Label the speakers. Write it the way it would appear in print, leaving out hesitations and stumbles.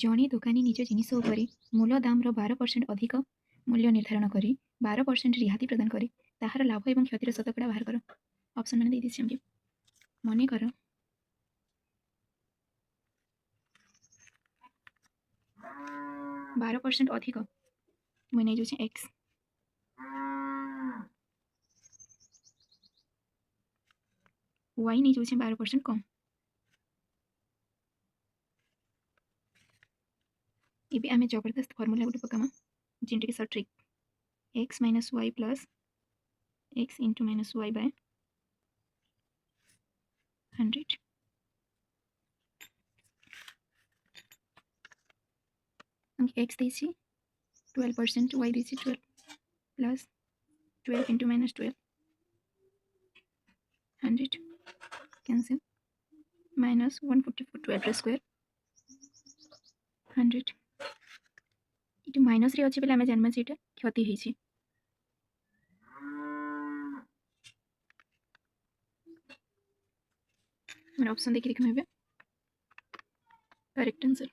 Speaker 1: ଜଣେ ଦୋକାନୀ ନିଜ ଜିନିଷ ଉପରେ ମୂଳ ଦାମର 12% ଅଧିକ ମୂଲ୍ୟ ନିର୍ଦ୍ଧାରଣ କରି 12% ରିହାତି ପ୍ରଦାନ କରେ, ତାହାର ଲାଭ ଏବଂ କ୍ଷତିର ଶତକଡ଼ା ବାହାର କର। ଅପସନ୍ ମାନେ ଦେଇଦେଇଛି ଏମିତି। ମନେକର 12% ଅଧିକ ମୁଁ ନେଇଯାଉଛି x, y ନେଇଯାଉଛି 12% କମ୍। ଏବେ ଆମେ ଜବରଦସ୍ତ ଫର୍ମୁଲା ଗୋଟେ ପକାମା, ଯେମିତିକି ସଟ୍ରିକ୍ x minus y plus x into minus y by 100। हमको x देছি 12%, y देছি 12 plus 12 into minus 12 100 cancel minus 144 12 square 100। ये माइनस रे अच्छे बेले आम जानवा से क्षति होती। ऑप्शन देखिए करेक्ट आंसर।